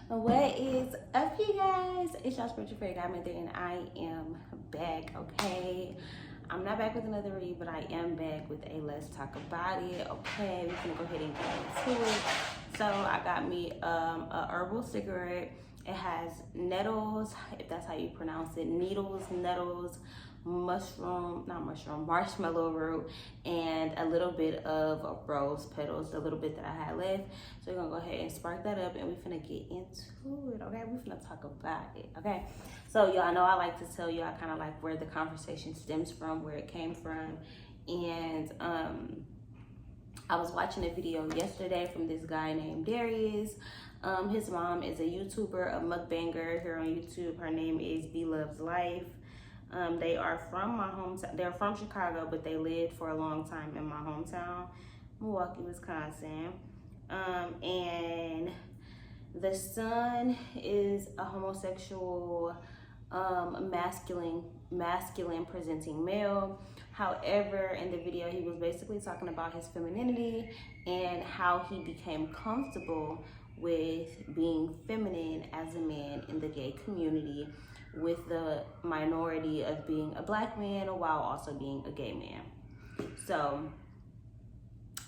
What is up, you guys? It's your spiritual fairy godmother, and I am back. Okay, I'm not back with another read, but I am back with a let's talk about it. Okay, we're gonna go ahead and get into it. So I got me a herbal cigarette. It has nettles, if that's how you pronounce it, needles, nettles, marshmallow root, and a little bit of rose petals, the little bit that I had left. So we're gonna go ahead and spark that up, and we're finna get into it. Okay, we're finna talk about it. Okay, so y'all know I like to tell y'all kind of like where the conversation stems from, where it came from. And I was watching a video yesterday from this guy named Darius. His mom is a YouTuber, a mukbanger here on YouTube. Her name is B Loves Life. They are from my hometown. They're from Chicago, but they lived for a long time in my hometown, Milwaukee, Wisconsin. And the son is a homosexual, masculine presenting male. However, in the video, he was basically talking about his femininity and how he became comfortable with being feminine as a man in the gay community, with the minority of being a black man while also being a gay man. So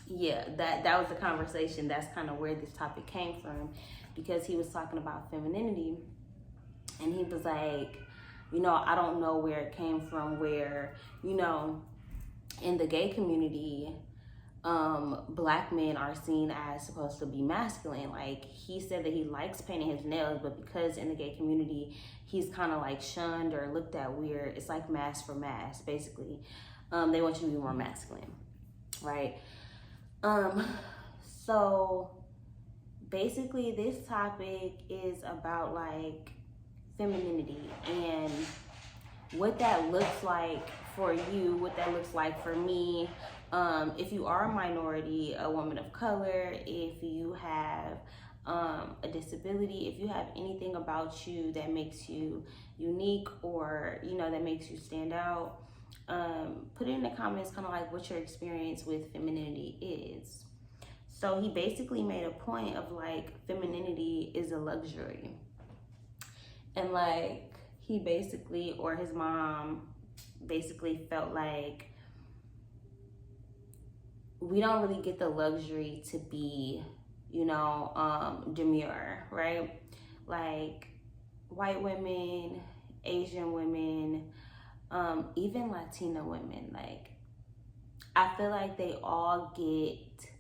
yeah, that was the conversation. That's kind of where this topic came from, because he was talking about femininity, and he was like, I don't know where it came from, where, in the gay community, black men are seen as supposed to be masculine. Like, he said that he likes painting his nails, but because in the gay community he's kind of like shunned or looked at weird, it's like mask for mask, basically. They want you to be more masculine, right? So basically this topic is about like femininity and what that looks like for you, what that looks like for me. If you are a minority, a woman of color, if you have a disability, if you have anything about you that makes you unique, or that makes you stand out, put it in the comments, kind of like what your experience with femininity is. So he basically made a point of like femininity is a luxury, and like he basically, or his mom basically, felt like we don't really get the luxury to be, demure, right? Like white women, Asian women, even Latina women, like I feel like they all get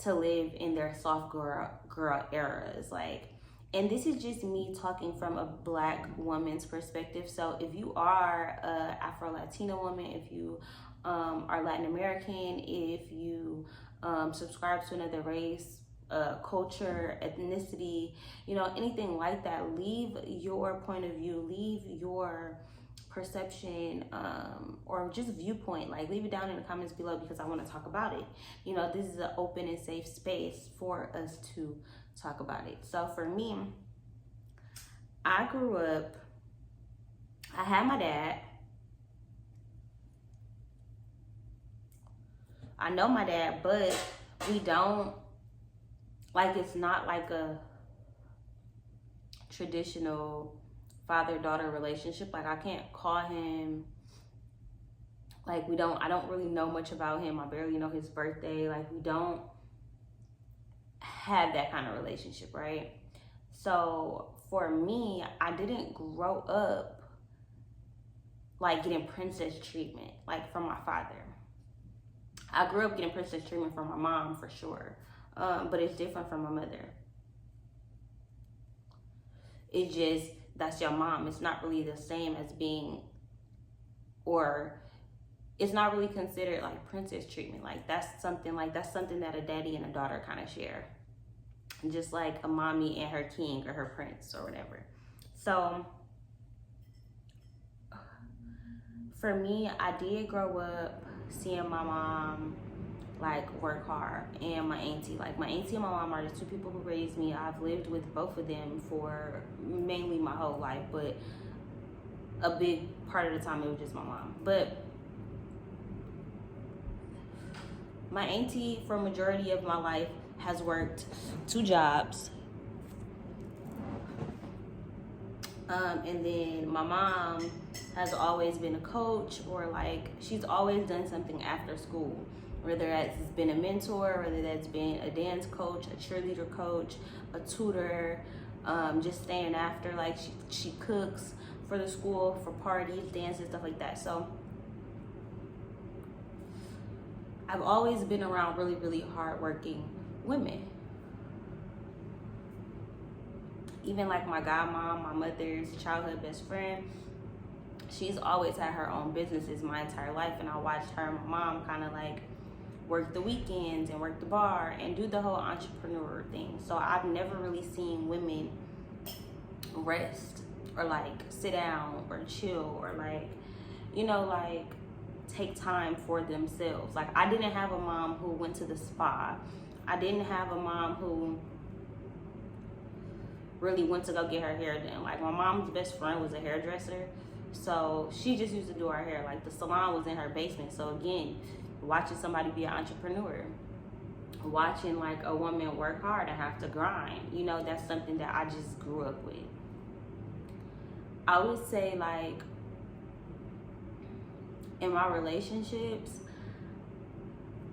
to live in their soft girl eras, like. And this is just me talking from a black woman's perspective. So if you are a Afro-Latina woman, if you are Latin American, if you subscribe to another race, culture, ethnicity, anything like that, leave your point of view, leave your perception, or just viewpoint, like leave it down in the comments below, because I want to talk about it. This is an open and safe space for us to talk about it. So for me, I grew up, I had my dad. I know my dad, but we don't, like, it's not like a traditional father-daughter relationship. Like, I can't call him, like, I don't really know much about him. I barely know his birthday. Like, we don't have that kind of relationship, right? So for me, I didn't grow up like getting princess treatment like from my father. I grew up getting princess treatment from my mom for sure, but it's different from my mother. It's just, that's your mom. It's not really the same as being, or it's not really considered like princess treatment. Like that's something that a daddy and a daughter kind of share, just like a mommy and her king or her prince or whatever. So for me, I did grow up seeing my mom like work hard, and my auntie. Like my auntie and my mom are the two people who raised me. I've lived with both of them for mainly my whole life, but a big part of the time it was just my mom. But my auntie, for a majority of my life, has worked 2 jobs. And then my mom has always been a coach, or like she's always done something after school, whether that's been a mentor, whether that's been a dance coach, a cheerleader coach, a tutor, just staying after. Like she cooks for the school, for parties, dances, stuff like that. So I've always been around really, really hardworking women. Even like my godmom, my mother's childhood best friend, she's always had her own businesses my entire life, and I watched her and my mom kind of like work the weekends and work the bar and do the whole entrepreneur thing. So I've never really seen women rest or like sit down or chill or like, you know, like take time for themselves. Like I didn't have a mom who went to the spa. I didn't have a mom who really went to go get her hair done. Like my mom's best friend was a hairdresser, so she just used to do our hair. Like the salon was in her basement. So again, watching somebody be an entrepreneur, watching like a woman work hard and have to grind, you know, that's something that I just grew up with. I would say like in my relationships,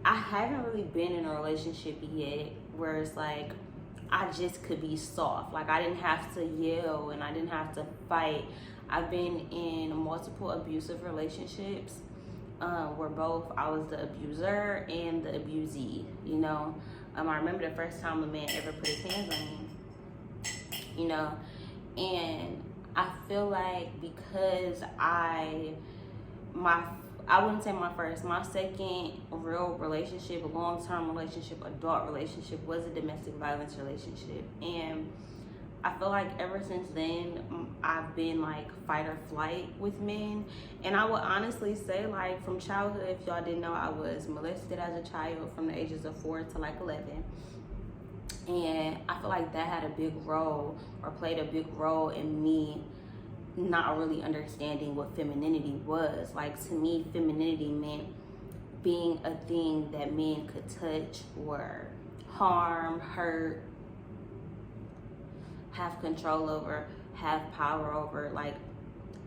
I haven't really been in a relationship yet where it's like I just could be soft. Like I didn't have to yell and I didn't have to fight. I've been in multiple abusive relationships where both I was the abuser and the abusee, you know. I remember the first time a man ever put his hands on me, you know, and I feel like because I wouldn't say my second real relationship, a long-term relationship, adult relationship, was a domestic violence relationship. And I feel like ever since then, I've been like fight or flight with men. And I would honestly say like from childhood, if y'all didn't know, I was molested as a child from the ages of 4 to like 11. And I feel like that had a big role, or played a big role in me not really understanding what femininity was. Like to me, femininity meant being a thing that men could touch or harm, hurt, have control over, have power over. Like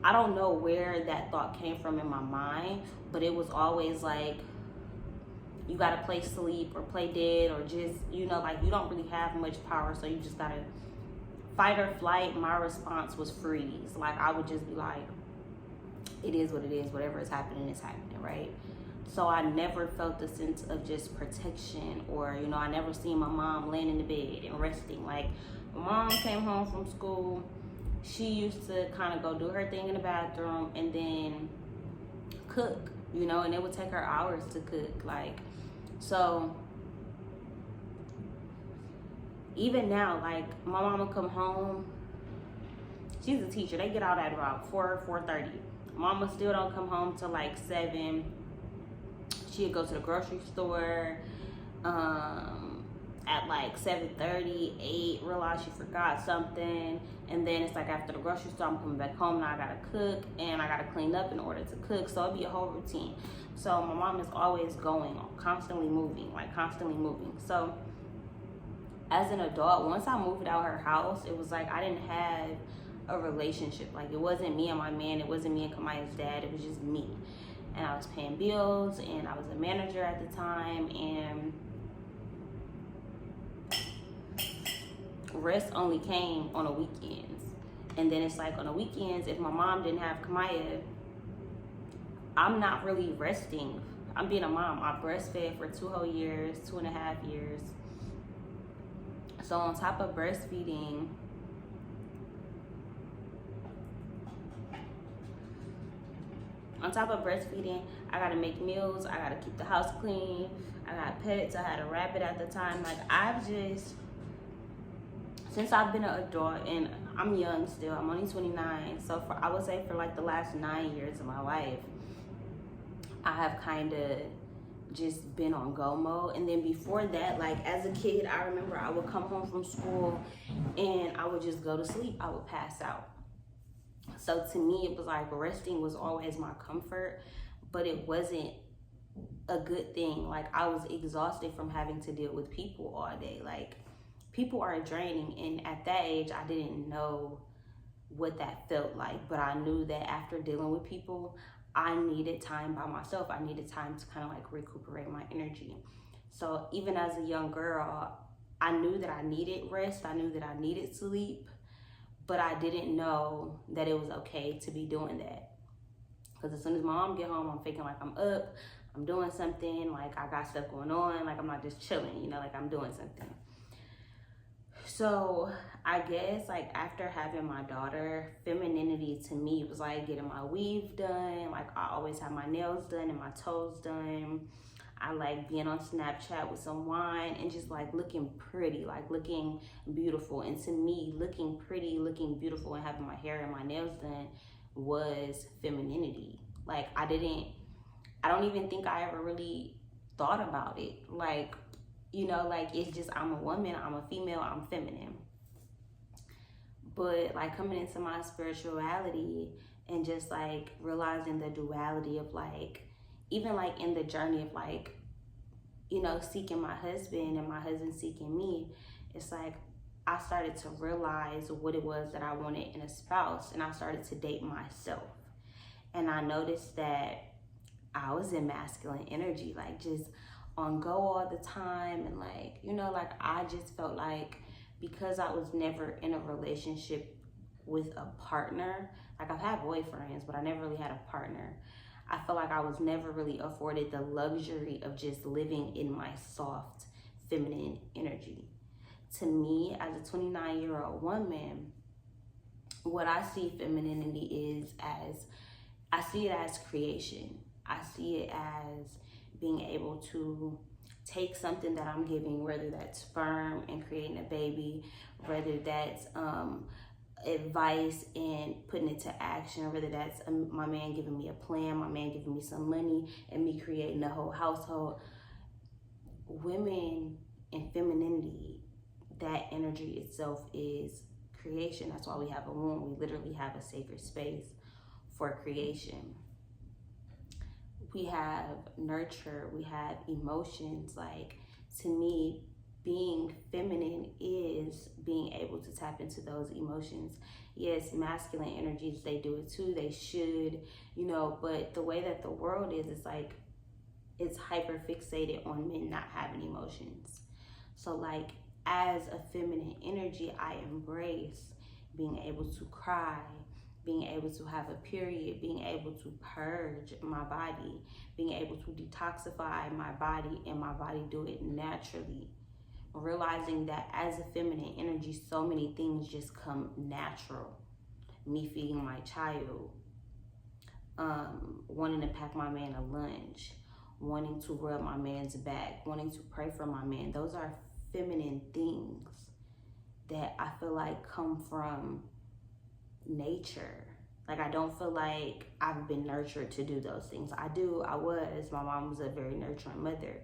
I don't know where that thought came from in my mind, but it was always like you gotta play sleep or play dead, or just, you know, like you don't really have much power, so you just gotta fight or flight. My response was freeze. Like I would just be like, it is what it is, whatever is happening is happening, right? So I never felt the sense of just protection, or, you know, I never seen my mom laying in the bed and resting. Like my mom came home from school, she used to kind of go do her thing in the bathroom and then cook, you know, and it would take her hours to cook. Like, so even now, like my mama come home, she's a teacher, they get out at about 4:30. Mama still don't come home till like 7. She'd go to the grocery store at like 7:30, 8, realize she forgot something, and then it's like after the grocery store, I'm coming back home, now I gotta cook and I gotta clean up in order to cook. So it'd be a whole routine. So my mom is always going, constantly moving, like constantly moving. So as an adult, once I moved out her house, it was like I didn't have a relationship. Like it wasn't me and my man, it wasn't me and Kamaya's dad, it was just me. And I was paying bills, and I was a manager at the time, and rest only came on the weekends. And then it's like on the weekends, if my mom didn't have Kamaya, I'm not really resting. I'm being a mom. I breastfed for 2 whole years, 2.5 years. So on top of breastfeeding, I gotta make meals, I gotta keep the house clean, I got pets, I had a rabbit at the time. Like I've just, since I've been an adult, and I'm young still, I'm only 29, so for, I would say for like the last 9 years of my life, I have kind of just been on go mode. And then before that, like as a kid, I remember I would come home from school and I would just go to sleep. I would pass out. So to me, it was like resting was always my comfort, but it wasn't a good thing. Like I was exhausted from having to deal with people all day. Like people are draining, and at that age, I didn't know what that felt like. But I knew that after dealing with people, I needed time by myself. I needed time to kind of like recuperate my energy. So even as a young girl, I knew that I needed rest. I knew that I needed sleep, but I didn't know that it was okay to be doing that. Because as soon as my mom get home, I'm thinking like I'm up, I'm doing something, like I got stuff going on, like I'm not just chilling, you know, like I'm doing something. So I guess like after having my daughter, femininity to me was like getting my weave done. Like I always have my nails done and my toes done. I like being on Snapchat with some wine and just like looking pretty, like looking beautiful. And to me, looking pretty, looking beautiful, and having my hair and my nails done was femininity. Like I don't even think I ever really thought about it. Like, you know, like it's just I'm a woman, I'm a female, I'm feminine. But like coming into my spirituality and just like realizing the duality of like, even like in the journey of like, you know, seeking my husband and my husband seeking me, it's like I started to realize what it was that I wanted in a spouse, and I started to date myself. And I noticed that I was in masculine energy, like just on go all the time. And like, you know, like I just felt like because I was never in a relationship with a partner, like I've had boyfriends, but I never really had a partner. I felt like I was never really afforded the luxury of just living in my soft feminine energy. To me, as a 29-year-old woman, what I see femininity is as, I see it as creation. I see it as being able to take something that I'm giving, whether that's sperm and creating a baby, whether that's advice and putting it to action, whether that's my man giving me a plan, my man giving me some money, and me creating the whole household. Women and femininity, that energy itself is creation. That's why we have a womb. We literally have a sacred space for creation. We have nurture, we have emotions. Like, to me, being feminine is being able to tap into those emotions. Yes, masculine energies, they do it too, they should, you know, but the way that the world is, it's like, it's hyper fixated on men not having emotions. So like, as a feminine energy, I embrace being able to cry, being able to have a period, being able to purge my body, being able to detoxify my body and my body do it naturally. Realizing that as a feminine energy, so many things just come natural. Me feeding my child, wanting to pack my man a lunch, wanting to rub my man's back, wanting to pray for my man. Those are feminine things that I feel like come from nature. Like, I don't feel like I've been nurtured to do those things. I was. My mom was a very nurturing mother,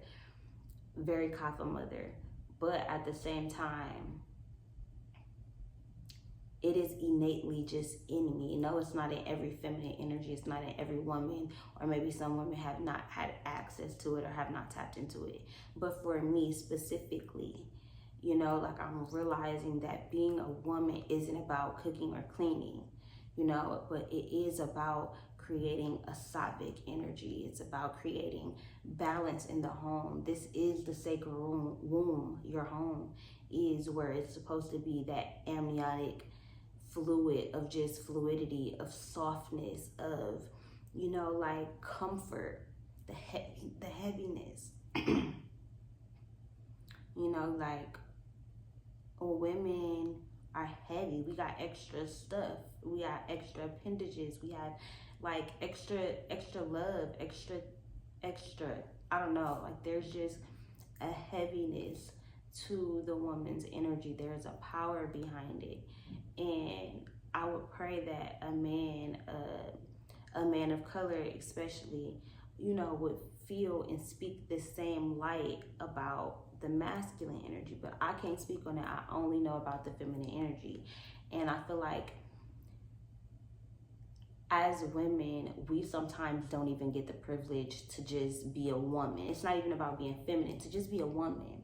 very kapha mother. But at the same time, it is innately just in me. No, it's not in every feminine energy. It's not in every woman, or maybe some women have not had access to it or have not tapped into it. But for me specifically, you know, like, I'm realizing that being a woman isn't about cooking or cleaning, you know, but it is about creating a sattvic energy. It's about creating balance in the home. This is the sacred womb. Your home is where it's supposed to be, that amniotic fluid of just fluidity, of softness, of, you know, like comfort, the heaviness. You know, like, women are heavy. We got extra stuff. We got extra appendages. We have like extra love, extra. I don't know. Like, there's just a heaviness to the woman's energy. There's a power behind it, and I would pray that a man of color, especially, you know, would feel and speak the same light about the masculine energy. But I can't speak on it. I only know about the feminine energy. And I feel like as women, we sometimes don't even get the privilege to just be a woman. It's not even about being feminine, to just be a woman,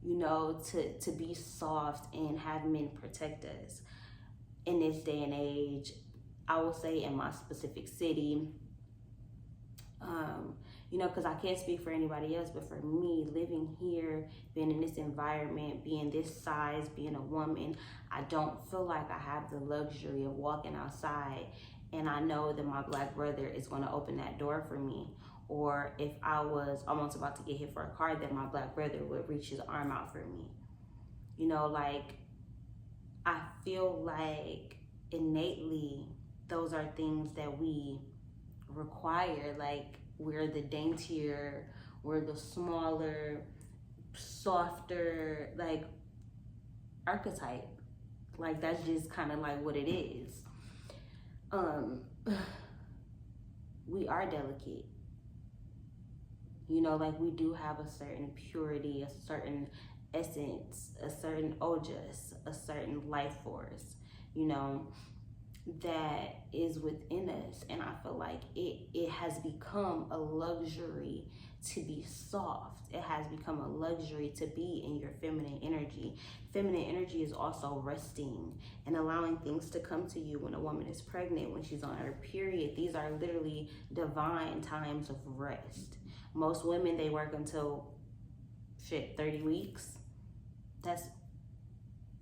you know, to be soft and have men protect us. in this day and age, I will say in my specific city, you know, because I can't speak for anybody else, but for me, living here, being in this environment, being this size, being a woman, I don't feel like I have the luxury of walking outside and I know that my black brother is going to open that door for me. Or if I was almost about to get hit for a car, that my black brother would reach his arm out for me. You know, like, I feel like innately those are things that we require. Like, we're the daintier, we're the smaller, softer, like, archetype. Like, that's just kind of like what it is. We are delicate. You know, like, we do have a certain purity, a certain essence, a certain ojas, a certain life force, you know, that is within us. And I feel like it has become a luxury to be soft. It has become a luxury to be in your feminine energy. Feminine energy is also resting and allowing things to come to you. When a woman is pregnant, when she's on her period, these are literally divine times of rest. Most women, they work until 30 weeks. That's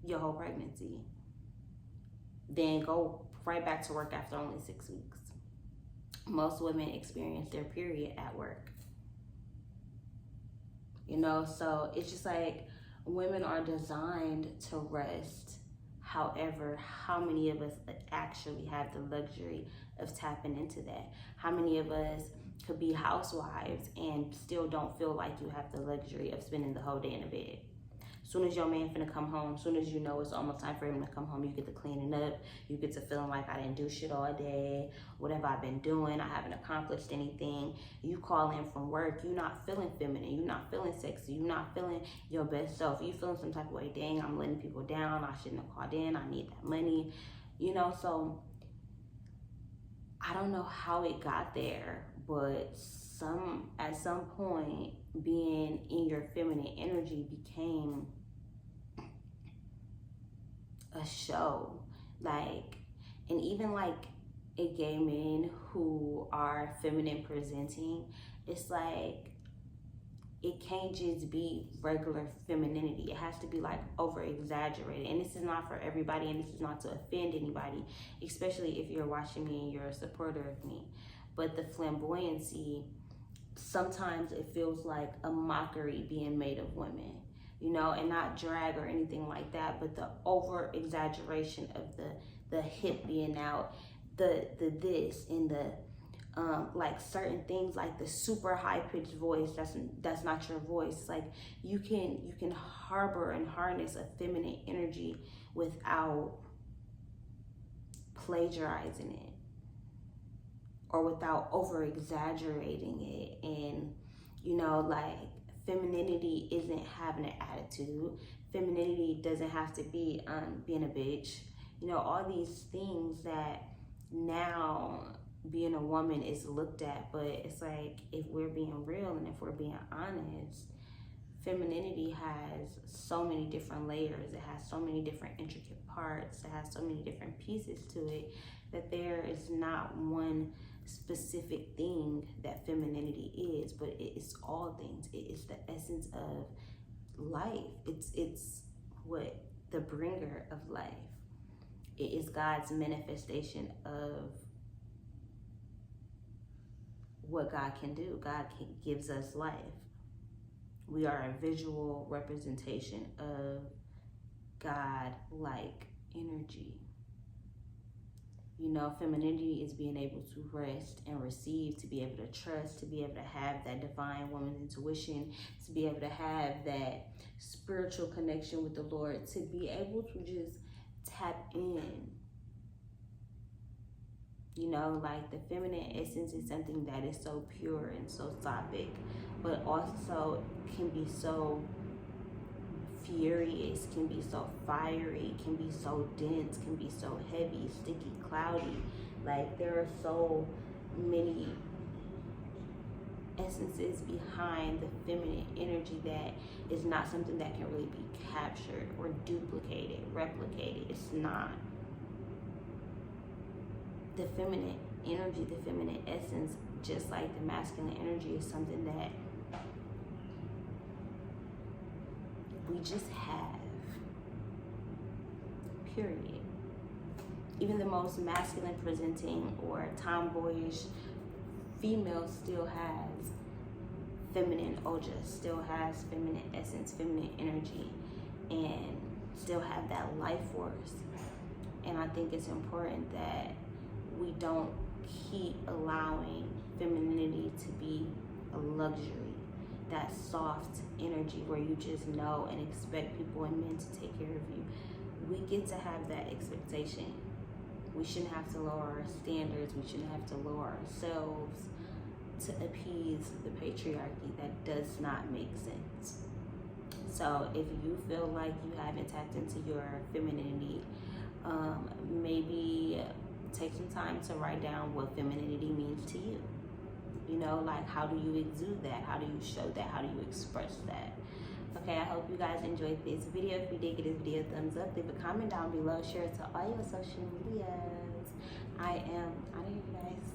your whole pregnancy. Then go right back to work after only 6 weeks. Most women experience their period at work. You know, so it's just like women are designed to rest. However, how many of us actually have the luxury of tapping into that? How many of us could be housewives and still don't feel like you have the luxury of spending the whole day in the bed? Soon as your man finna come home, soon as you know it's almost time for him to come home, you get to cleaning up, you get to feeling like I didn't do shit all day, whatever I've been doing, I haven't accomplished anything. You call in from work, you're not feeling feminine, you're not feeling sexy, you're not feeling your best self, you feeling some type of way, dang, I'm letting people down, I shouldn't have called in, I need that money, you know. So I don't know how it got there, but at some point, being in your feminine energy became a show. Like, and even like a gay men who are feminine presenting, it's like, it can't just be regular femininity. It has to be like over exaggerated. And this is not for everybody, and this is not to offend anybody, especially if you're watching me and you're a supporter of me. But the flamboyancy, sometimes it feels like a mockery being made of women, you know, and not drag or anything like that, but the over exaggeration of the hip being out, the this and the like certain things, like the super high pitched voice that's not your voice. Like, you can harbor and harness a feminine energy without plagiarizing it or without over exaggerating it. And you know, like, femininity isn't having an attitude. Femininity doesn't have to be being a bitch. You know, all these things that now being a woman is looked at. But it's like, if we're being real and if we're being honest, femininity has so many different layers. It has so many different intricate parts. It has so many different pieces to it that there is not one specific thing that femininity is, but it is all things. It is the essence of life. It's what the bringer of life. It is God's manifestation of what God can do. Gives us life. We are a visual representation of God-like energy. You know, femininity is being able to rest and receive, to be able to trust, to be able to have that divine woman's intuition, to be able to have that spiritual connection with the Lord, to be able to just tap in. You know, like, the feminine essence is something that is so pure and so sattvic, but also can be so furious, can be so fiery, can be so dense, can be so heavy, sticky, cloudy. Like, there are so many essences behind the feminine energy that is not something that can really be captured or duplicated, replicated. It's not. the feminine energy, the feminine essence, just like the masculine energy, is something that we just have, period. Even the most masculine presenting or tomboyish female still has feminine ojas, still has feminine essence, feminine energy, and still have that life force. And I think it's important that we don't keep allowing femininity to be a luxury, that soft energy where you just know and expect people and men to take care of you. We get to have that expectation. We shouldn't have to lower our standards. We shouldn't have to lower ourselves to appease the patriarchy. That does not make sense. So if you feel like you haven't tapped into your femininity, maybe take some time to write down what femininity means to you. You know, like, how do you exude that? How do you show that? How do you express that? Okay, I hope you guys enjoyed this video. If you did, give this video a thumbs up. Leave a comment down below. Share it to all your social medias. I am out of here, guys.